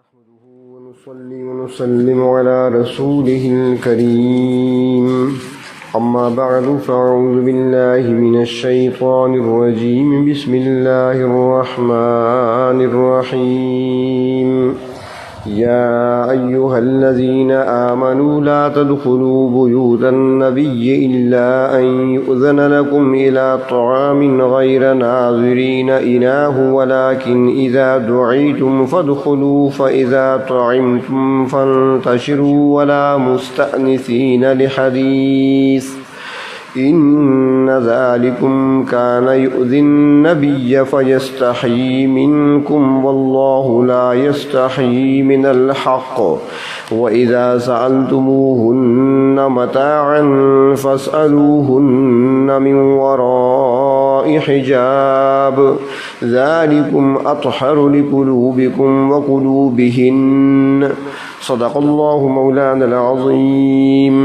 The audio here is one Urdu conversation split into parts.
نحمده ونصلي ونسلم على رسوله الكريم أما بعد فأعوذ بالله من الشيطان الرجيم بسم الله الرحمن الرحيم يا أيها الذين آمنوا لا تدخلوا بيوت النبي إلا أن يؤذن لكم إلى طعام غير ناظرين إناه ولكن إذا دعيتم فادخلوا فإذا طعمتم فانتشروا ولا مستأنسين لحديث إن ذلكم كان يؤذي النبي فيستحيي منكم والله لا يستحيي من الحق وإذا سألتموهن متاعا فاسألوهن من وراء حجاب ذلكم أطهر لقلوبكم وقلوبهن صدق الله مولانا العظيم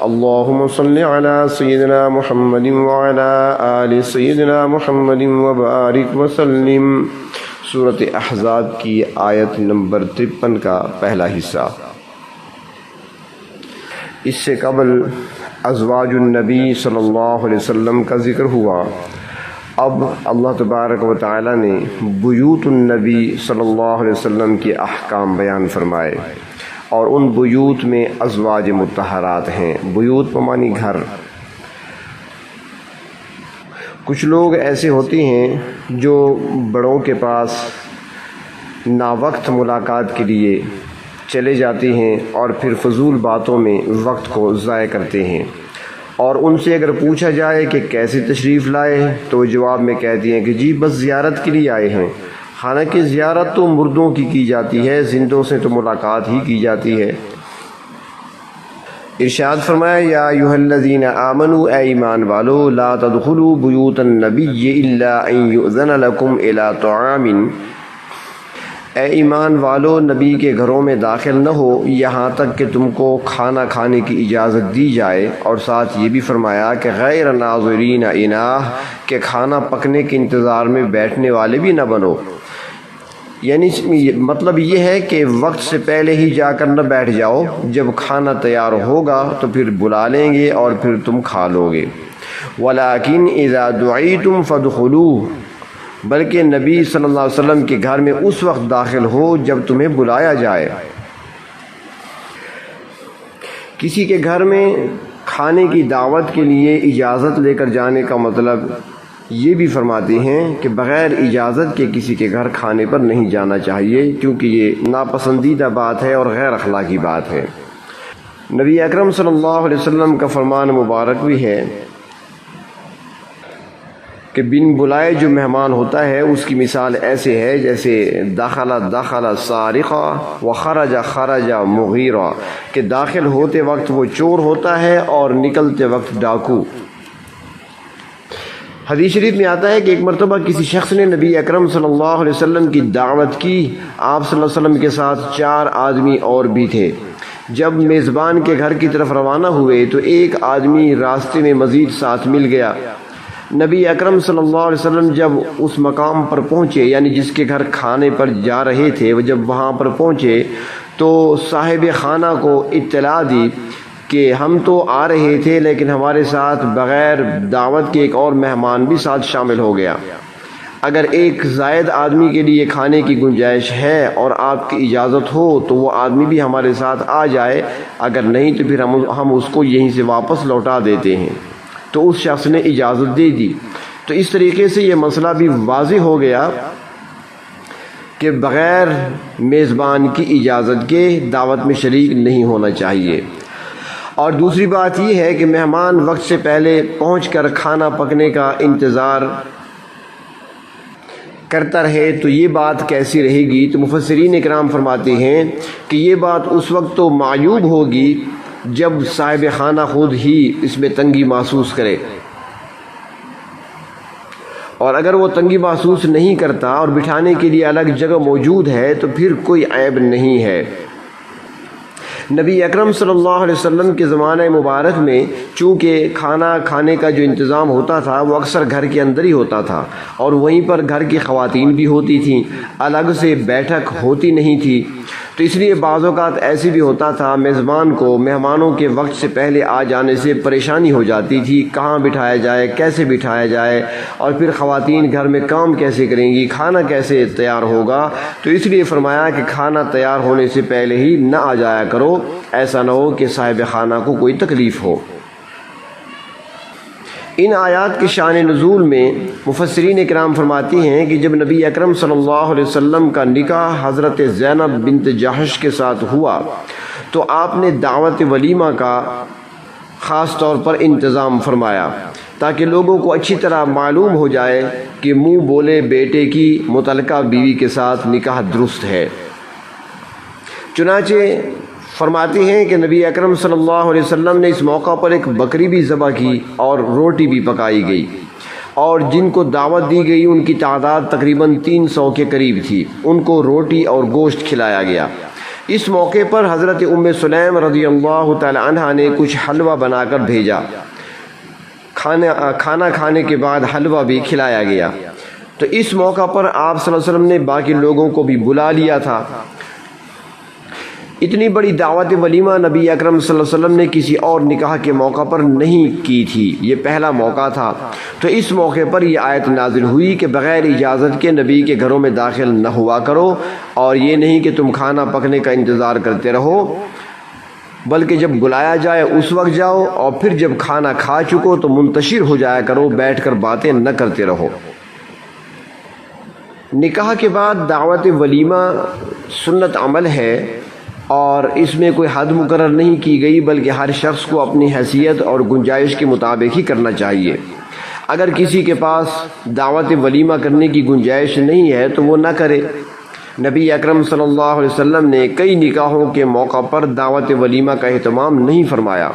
اللهم صل على سيدنا محمد وعلى آل سيدنا محمد وبارك وسلم۔ سورۃ احزاب کی آیت نمبر 53 کا پہلا حصہ۔ اس سے قبل ازواج النبی صلی اللہ علیہ وسلم کا ذکر ہوا۔ اب اللہ تبارک و تعالی نے بیوت النبی صلی اللہ علیہ وسلم کے احکام بیان فرمائے، اور ان بیوت میں ازواج مطہرات ہیں۔ بیوت بمانی گھر۔ کچھ لوگ ایسے ہوتے ہیں جو بڑوں کے پاس ناوقت ملاقات کے لیے چلے جاتے ہیں اور پھر فضول باتوں میں وقت کو ضائع کرتے ہیں، اور ان سے اگر پوچھا جائے کہ کیسے تشریف لائے تو وہ جواب میں کہتی ہیں کہ جی بس زیارت کے لیے آئے ہیں۔ حالانکہ زیارت تو مردوں کی جاتی ہے، زندوں سے تو ملاقات ہی کی جاتی ہے۔ ارشاد فرمایا یا ایھا الذین آمنوا، اے ایمان والو، لا تدخلوا بیوت النبی الا ان یؤذن لکم الی طعام، اے ایمان والو نبی کے گھروں میں داخل نہ ہو یہاں تک کہ تم کو کھانا کھانے کی اجازت دی جائے، اور ساتھ یہ بھی فرمایا کہ غیر ناظرین اناہ، کہ کھانا پکنے کے انتظار میں بیٹھنے والے بھی نہ بنو۔ یعنی مطلب یہ ہے کہ وقت سے پہلے ہی جا کر نہ بیٹھ جاؤ، جب کھانا تیار ہوگا تو پھر بلا لیں گے اور پھر تم کھا لو گے۔ وَلَٰكِنْ إِذَا دُعِيتُمْ فَادْخُلُوا، بلکہ نبی صلی اللہ علیہ وسلم کے گھر میں اس وقت داخل ہو جب تمہیں بلایا جائے۔ کسی کے گھر میں کھانے کی دعوت کے لیے اجازت لے کر جانے کا مطلب یہ بھی فرماتے ہیں کہ بغیر اجازت کے کسی کے گھر کھانے پر نہیں جانا چاہیے، کیونکہ یہ ناپسندیدہ بات ہے اور غیر اخلاقی بات ہے۔ نبی اکرم صلی اللہ علیہ وسلم کا فرمان مبارک بھی ہے کہ بن بلائے جو مہمان ہوتا ہے اس کی مثال ایسے ہے جیسے دخل سارقا وخرج خرج مغیرا، کہ داخل ہوتے وقت وہ چور ہوتا ہے اور نکلتے وقت ڈاکو۔ حدیث شریف میں آتا ہے کہ ایک مرتبہ کسی شخص نے نبی اکرم صلی اللہ علیہ وسلم کی دعوت کی۔ آپ صلی اللہ علیہ وسلم کے ساتھ 4 آدمی اور بھی تھے۔ جب میزبان کے گھر کی طرف روانہ ہوئے تو ایک آدمی راستے میں مزید ساتھ مل گیا۔ نبی اکرم صلی اللہ علیہ وسلم جب اس مقام پر پہنچے، یعنی جس کے گھر کھانے پر جا رہے تھے، وہ جب وہاں پر پہنچے تو صاحب خانہ کو اطلاع دی کہ ہم تو آ رہے تھے لیکن ہمارے ساتھ بغیر دعوت کے ایک اور مہمان بھی ساتھ شامل ہو گیا۔ اگر ایک زائد آدمی کے لیے کھانے کی گنجائش ہے اور آپ کی اجازت ہو تو وہ آدمی بھی ہمارے ساتھ آ جائے، اگر نہیں تو پھر ہم اس کو یہیں سے واپس لوٹا دیتے ہیں۔ تو اس شخص نے اجازت دے دی۔ تو اس طریقے سے یہ مسئلہ بھی واضح ہو گیا کہ بغیر میزبان کی اجازت کے دعوت میں شریک نہیں ہونا چاہیے۔ اور دوسری بات یہ ہے کہ مہمان وقت سے پہلے پہنچ کر کھانا پکنے کا انتظار کرتا رہے تو یہ بات کیسی رہے گی؟ تو مفسرین اکرام فرماتے ہیں کہ یہ بات اس وقت تو معیوب ہوگی جب صاحب خانہ خود ہی اس میں تنگی محسوس کرے، اور اگر وہ تنگی محسوس نہیں کرتا اور بٹھانے کے لیے الگ جگہ موجود ہے تو پھر کوئی عیب نہیں ہے۔ نبی اکرم صلی اللہ علیہ وسلم کے زمانہ مبارک میں چونکہ کھانا کھانے کا جو انتظام ہوتا تھا وہ اکثر گھر کے اندر ہی ہوتا تھا، اور وہیں پر گھر کی خواتین بھی ہوتی تھیں، الگ سے بیٹھک ہوتی نہیں تھی۔ تو اس لیے بعض اوقات ایسی بھی ہوتا تھا میزبان کو مہمانوں کے وقت سے پہلے آ جانے سے پریشانی ہو جاتی تھی، کہاں بٹھایا جائے، کیسے بٹھایا جائے، اور پھر خواتین گھر میں کام کیسے کریں گی، کھانا کیسے تیار ہوگا۔ تو اس لیے فرمایا کہ کھانا تیار ہونے سے پہلے ہی نہ آ جایا کرو، ایسا نہ ہو کہ صاحب خانہ کو کوئی تکلیف ہو۔ ان آیات کی شان نزول میں مفسرین کرام فرماتی ہیں کہ جب نبی اکرم صلی اللہ علیہ وسلم کا نکاح حضرت زینب بنت جحش کے ساتھ ہوا تو آپ نے دعوت ولیمہ کا خاص طور پر انتظام فرمایا تاکہ لوگوں کو اچھی طرح معلوم ہو جائے کہ منہ بولے بیٹے کی متعلقہ بیوی کے ساتھ نکاح درست ہے۔ چنانچہ فرماتی ہیں کہ نبی اکرم صلی اللہ علیہ وسلم نے اس موقع پر ایک بکری بھی ذبح کی اور روٹی بھی پکائی گئی، اور جن کو دعوت دی گئی ان کی تعداد تقریباً 300 کے قریب تھی، ان کو روٹی اور گوشت کھلایا گیا۔ اس موقع پر حضرت ام سلیم رضی اللہ تعالی عنہ نے کچھ حلوہ بنا کر بھیجا، کھانا کھانے کے بعد حلوہ بھی کھلایا گیا۔ تو اس موقع پر آپ صلی اللہ علیہ وسلم نے باقی لوگوں کو بھی بلا لیا تھا۔ اتنی بڑی دعوت ولیمہ نبی اکرم صلی اللہ علیہ وسلم نے کسی اور نکاح کے موقع پر نہیں کی تھی، یہ پہلا موقع تھا۔ تو اس موقع پر یہ آیت نازل ہوئی کہ بغیر اجازت کے نبی کے گھروں میں داخل نہ ہوا کرو، اور یہ نہیں کہ تم کھانا پکنے کا انتظار کرتے رہو، بلکہ جب بلایا جائے اس وقت جاؤ، اور پھر جب کھانا کھا چکو تو منتشر ہو جایا کرو، بیٹھ کر باتیں نہ کرتے رہو۔ نکاح کے بعد دعوت ولیمہ سنت عمل ہے، اور اس میں کوئی حد مقرر نہیں کی گئی، بلکہ ہر شخص کو اپنی حیثیت اور گنجائش کے مطابق ہی کرنا چاہیے۔ اگر کسی کے پاس دعوت ولیمہ کرنے کی گنجائش نہیں ہے تو وہ نہ کرے۔ نبی اکرم صلی اللہ علیہ وسلم نے کئی نکاحوں کے موقع پر دعوت ولیمہ کا اہتمام نہیں فرمایا۔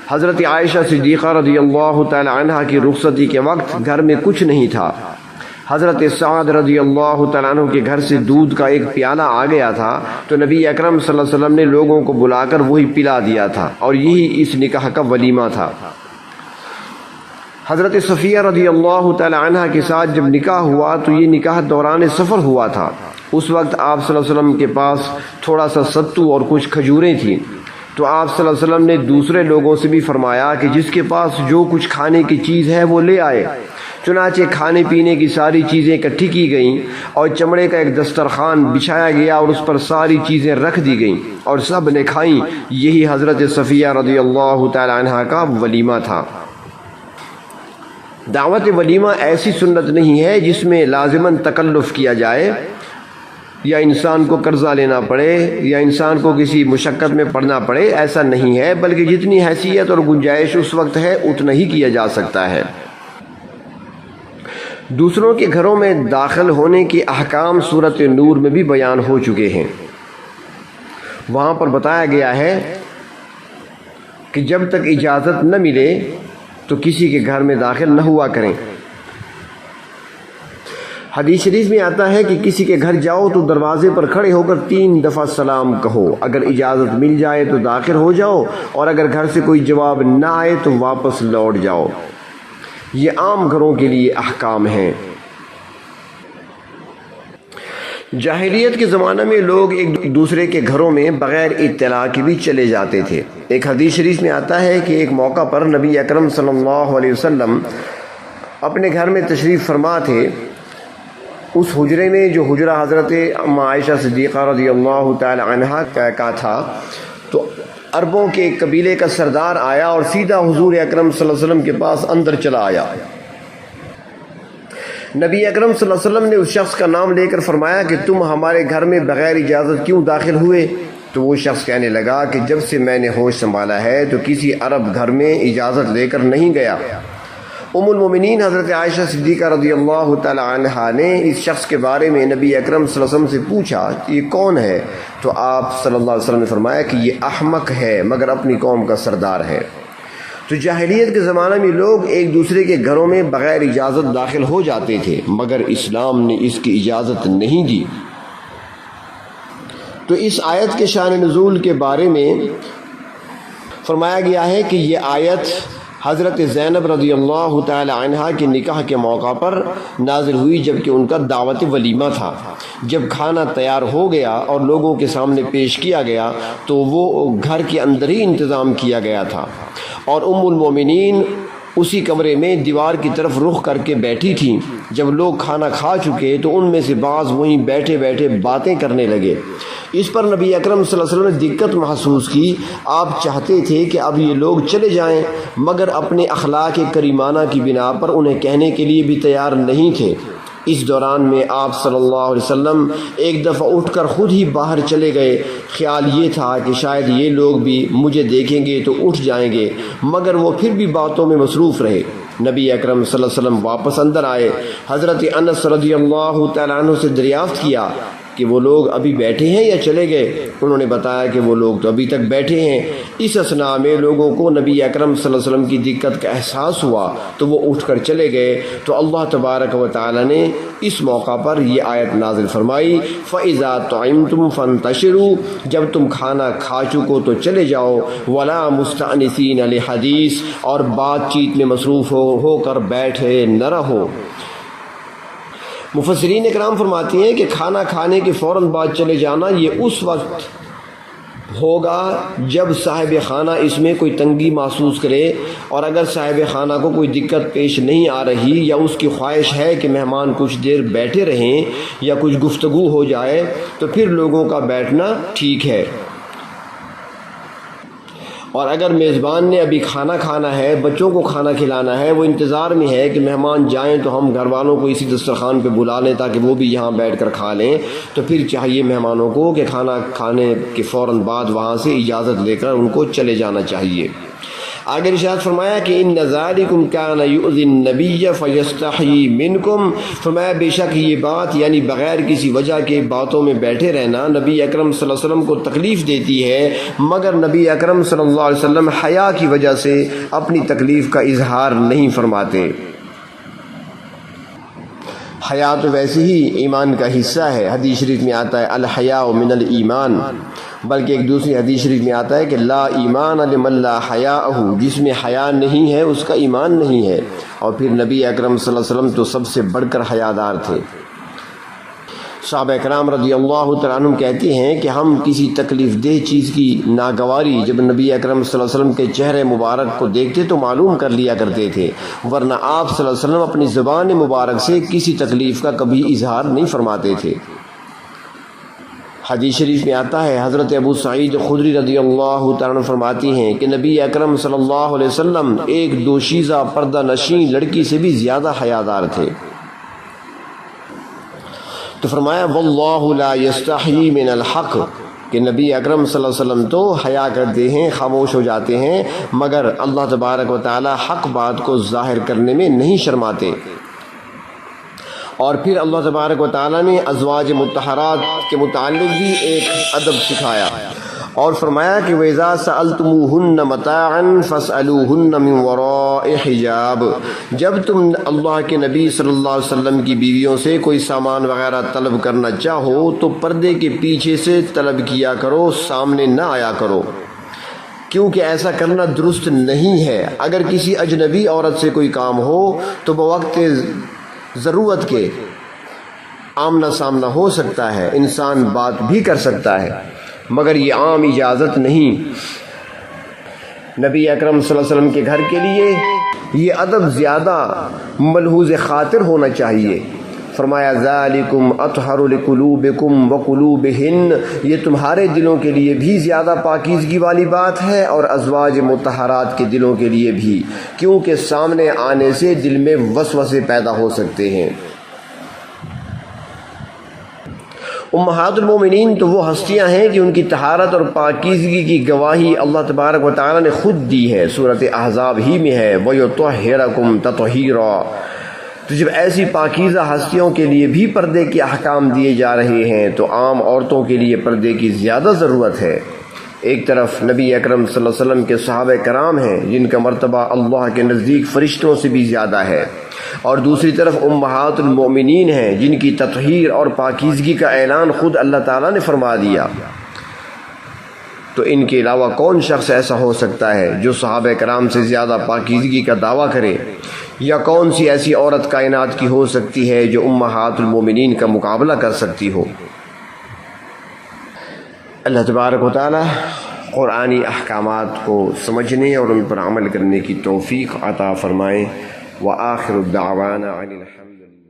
حضرت عائشہ صدیقہ رضی اللہ تعالی عنہ کی رخصتی کے وقت گھر میں کچھ نہیں تھا۔ حضرت سعد رضی اللہ تعالیٰ عنہ کے گھر سے دودھ کا ایک پیالہ آ گیا تھا، تو نبی اکرم صلی اللہ علیہ وسلم نے لوگوں کو بلا کر وہی پلا دیا تھا، اور یہی اس نکاح کا ولیمہ تھا۔ حضرت صفیہ رضی اللہ تعالیٰ عنہ کے ساتھ جب نکاح ہوا تو یہ نکاح دوران سفر ہوا تھا۔ اس وقت آپ صلی اللہ علیہ وسلم کے پاس تھوڑا سا ستو اور کچھ کھجوریں تھیں، تو آپ صلی اللہ علیہ وسلم نے دوسرے لوگوں سے بھی فرمایا کہ جس کے پاس جو کچھ کھانے کی چیز ہے وہ لے آئے۔ چنانچہ کھانے پینے کی ساری چیزیں اکٹھی کی گئیں، اور چمڑے کا ایک دسترخوان بچھایا گیا اور اس پر ساری چیزیں رکھ دی گئیں، اور سب نے کھائیں۔ یہی حضرت صفیہ رضی اللہ تعالی عنہ کا ولیمہ تھا۔ دعوت ولیمہ ایسی سنت نہیں ہے جس میں لازماً تکلف کیا جائے، یا انسان کو قرضہ لینا پڑے، یا انسان کو کسی مشقت میں پڑنا پڑے، ایسا نہیں ہے، بلکہ جتنی حیثیت اور گنجائش اس وقت ہے اتنا ہی کیا جا سکتا ہے۔ دوسروں کے گھروں میں داخل ہونے کے احکام سورۃ نور میں بھی بیان ہو چکے ہیں۔ وہاں پر بتایا گیا ہے کہ جب تک اجازت نہ ملے تو کسی کے گھر میں داخل نہ ہوا کریں۔ حدیث شریف میں آتا ہے کہ کسی کے گھر جاؤ تو دروازے پر کھڑے ہو کر 3 دفعہ سلام کہو، اگر اجازت مل جائے تو داخل ہو جاؤ، اور اگر گھر سے کوئی جواب نہ آئے تو واپس لوٹ جاؤ۔ یہ عام گھروں کے لیے احکام ہیں۔ جاہلیت کے زمانہ میں لوگ ایک دوسرے کے گھروں میں بغیر اطلاع کے بھی چلے جاتے تھے۔ ایک حدیث شریف میں آتا ہے کہ ایک موقع پر نبی اکرم صلی اللہ علیہ وسلم اپنے گھر میں تشریف فرما تھے۔ اس حجرے میں جو حجرہ حضرت عائشہ صدیقہ رضی اللہ تعالی عنہ کا تھا، تو عربوں کے ایک قبیلے کا سردار آیا اور سیدھا حضور اکرم صلی اللہ علیہ وسلم کے پاس اندر چلا آیا۔ نبی اکرم صلی اللہ علیہ وسلم نے اس شخص کا نام لے کر فرمایا کہ تم ہمارے گھر میں بغیر اجازت کیوں داخل ہوئے؟ تو وہ شخص کہنے لگا کہ جب سے میں نے ہوش سنبھالا ہے تو کسی عرب گھر میں اجازت لے کر نہیں گیا۔ ام المومنین حضرت عائشہ صدیقہ رضی اللہ تعالی عنہا نے اس شخص کے بارے میں نبی اکرم صلی اللہ علیہ وسلم سے پوچھا کہ یہ کون ہے؟ تو آپ صلی اللہ علیہ وسلم نے فرمایا کہ یہ احمق ہے مگر اپنی قوم کا سردار ہے۔ تو جاہلیت کے زمانے میں لوگ ایک دوسرے کے گھروں میں بغیر اجازت داخل ہو جاتے تھے، مگر اسلام نے اس کی اجازت نہیں دی۔ تو اس آیت کے شان نزول کے بارے میں فرمایا گیا ہے کہ یہ آیت حضرت زینب رضی اللہ تعالی عنہا کے نکاح کے موقع پر نازل ہوئی جبکہ ان کا دعوت ولیمہ تھا۔ جب کھانا تیار ہو گیا اور لوگوں کے سامنے پیش کیا گیا تو وہ گھر کے اندر ہی انتظام کیا گیا تھا، اور ام المومنین اسی کمرے میں دیوار کی طرف رخ کر کے بیٹھی تھیں۔ جب لوگ کھانا کھا چکے تو ان میں سے بعض وہیں بیٹھے بیٹھے باتیں کرنے لگے۔ اس پر نبی اکرم صلی اللہ علیہ وسلم نے دقت محسوس کی۔ آپ چاہتے تھے کہ اب یہ لوگ چلے جائیں، مگر اپنے اخلاق کریمانہ کی بنا پر انہیں کہنے کے لیے بھی تیار نہیں تھے۔ اس دوران میں آپ صلی اللہ علیہ وسلم ایک دفعہ اٹھ کر خود ہی باہر چلے گئے۔ خیال یہ تھا کہ شاید یہ لوگ بھی مجھے دیکھیں گے تو اٹھ جائیں گے، مگر وہ پھر بھی باتوں میں مصروف رہے۔ نبی اکرم صلی اللہ علیہ وسلم واپس اندر آئے۔ حضرت انس رضی اللہ تعالیٰ عنہ سے دریافت کیا کہ وہ لوگ ابھی بیٹھے ہیں یا چلے گئے؟ انہوں نے بتایا کہ وہ لوگ تو ابھی تک بیٹھے ہیں۔ اس اثناء میں لوگوں کو نبی اکرم صلی اللہ علیہ وسلم کی دقت کا احساس ہوا تو وہ اٹھ کر چلے گئے، تو اللہ تبارک و تعالی نے اس موقع پر یہ آیت نازل فرمائی، فَإِذَا طُعِمْتُمْ فَانْتَشِرُوا، جب تم کھانا کھا چکو تو چلے جاؤ، وَلَا مُسْتَأْنِسِينَ لِحَدِيثٍ، اور بات چیت میں مصروف ہو کر بیٹھے نہ رہو۔ مفسرین اکرام فرماتے ہیں کہ کھانا کھانے کے فوراً بعد چلے جانا یہ اس وقت ہوگا جب صاحب خانہ اس میں کوئی تنگی محسوس کرے، اور اگر صاحب خانہ کو کوئی دقت پیش نہیں آ رہی یا اس کی خواہش ہے کہ مہمان کچھ دیر بیٹھے رہیں یا کچھ گفتگو ہو جائے تو پھر لوگوں کا بیٹھنا ٹھیک ہے۔ اور اگر میزبان نے ابھی کھانا کھانا ہے، بچوں کو کھانا کھلانا ہے، وہ انتظار میں ہے کہ مہمان جائیں تو ہم گھر والوں کو اسی دسترخوان پہ بلا لیں تاکہ وہ بھی یہاں بیٹھ کر کھا لیں، تو پھر چاہیے مہمانوں کو کہ کھانا کھانے کے فوراً بعد وہاں سے اجازت لے کر ان کو چلے جانا چاہیے۔ آگے ارشاد فرمایا کہ ان ذالکم کان یؤذی النبی فیستحیی منکم، فرمایا بے شک یہ بات یعنی بغیر کسی وجہ کے باتوں میں بیٹھے رہنا نبی اکرم صلی اللہ علیہ وسلم کو تکلیف دیتی ہے، مگر نبی اکرم صلی اللہ علیہ وسلم حیا کی وجہ سے اپنی تکلیف کا اظہار نہیں فرماتے۔ حیا تو ویسے ہی ایمان کا حصہ ہے، حدیث شریف میں آتا ہے الحیاء من الایمان، بلکہ ایک دوسری حدیث شریف میں آتا ہے کہ لا ایمان لمن لا حیاءہ، جس میں حیا نہیں ہے اس کا ایمان نہیں ہے۔ اور پھر نبی اکرم صلی اللہ علیہ وسلم تو سب سے بڑھ کر حیادار تھے۔ صحابہ کرام رضی اللہ تعالیٰ عنہم کہتے ہیں کہ ہم کسی تکلیف دہ چیز کی ناگواری جب نبی اکرم صلی اللہ علیہ وسلم کے چہرے مبارک کو دیکھتے تو معلوم کر لیا کرتے تھے، ورنہ آپ صلی اللہ علیہ وسلم اپنی زبان مبارک سے کسی تکلیف کا کبھی اظہار نہیں فرماتے تھے۔ حدیث شریف میں آتا ہے، حضرت ابو سعید خدری رضی اللہ تعالیٰ عنہ فرماتی ہیں کہ نبی اکرم صلی اللہ علیہ وسلم ایک دوشیزہ پردہ نشین لڑکی سے بھی زیادہ حیادار تھے۔ تو فرمایا واللہ لا یستحیی من الحق، کہ نبی اکرم صلی اللہ علیہ وسلم تو حیا کرتے ہیں، خاموش ہو جاتے ہیں، مگر اللہ تبارک و تعالی حق بات کو ظاہر کرنے میں نہیں شرماتے۔ اور پھر اللہ تبارک و تعالیٰ نے ازواج مطہرات کے متعلق بھی ایک ادب سکھایا اور فرمایا کہ وَإِذَا سَأَلْتُمُوهُنَّ مَتَاعًا فَاسْأَلُوهُنَّ مِنْ وَرَاءِ حِجَابٍ، جب تم اللہ کے نبی صلی اللہ علیہ وسلم کی بیویوں سے کوئی سامان وغیرہ طلب کرنا چاہو تو پردے کے پیچھے سے طلب کیا کرو، سامنے نہ آیا کرو، کیونکہ ایسا کرنا درست نہیں ہے۔ اگر کسی اجنبی عورت سے کوئی کام ہو تو بوقت ضرورت کے آمنا سامنا ہو سکتا ہے، انسان بات بھی کر سکتا ہے، مگر یہ عام اجازت نہیں۔ نبی اکرم صلی اللہ علیہ وسلم کے گھر کے لیے یہ ادب زیادہ ملحوظ خاطر ہونا چاہیے۔ فرمایا ذالکم اطہر لقلوبکم وقلوبہن، یہ تمہارے دلوں کے لیے بھی زیادہ پاکیزگی والی بات ہے اور ازواج مطہرات کے دلوں کے لیے بھی، کیونکہ سامنے آنے سے دل میں وسوسے پیدا ہو سکتے ہیں۔ امہات المومنین تو وہ ہستیاں ہیں کہ ان کی طہارت اور پاکیزگی کی گواہی اللہ تبارک و تعالیٰ نے خود دی ہے، سورۃ احزاب ہی میں ہے وَيُطَهِّرَكُمْ تَطْهِيرًا۔ تو جب ایسی پاکیزہ ہستیوں کے لیے بھی پردے کے احکام دیے جا رہے ہیں تو عام عورتوں کے لیے پردے کی زیادہ ضرورت ہے۔ ایک طرف نبی اکرم صلی اللہ علیہ وسلم کے صحابہ کرام ہیں جن کا مرتبہ اللہ کے نزدیک فرشتوں سے بھی زیادہ ہے، اور دوسری طرف امہات المومنین ہیں جن کی تطہیر اور پاکیزگی کا اعلان خود اللہ تعالیٰ نے فرما دیا۔ تو ان کے علاوہ کون شخص ایسا ہو سکتا ہے جو صحابہ کرام سے زیادہ پاکیزگی کا دعویٰ کرے؟ یا کون سی ایسی عورت کائنات کی ہو سکتی ہے جو امہات المومنین کا مقابلہ کر سکتی ہو؟ اللہ تبارک و تعالی قرآنی احکامات کو سمجھنے اور ان پر عمل کرنے کی توفیق عطا فرمائے۔ وآخر الدعوانا عن الحمد للہ۔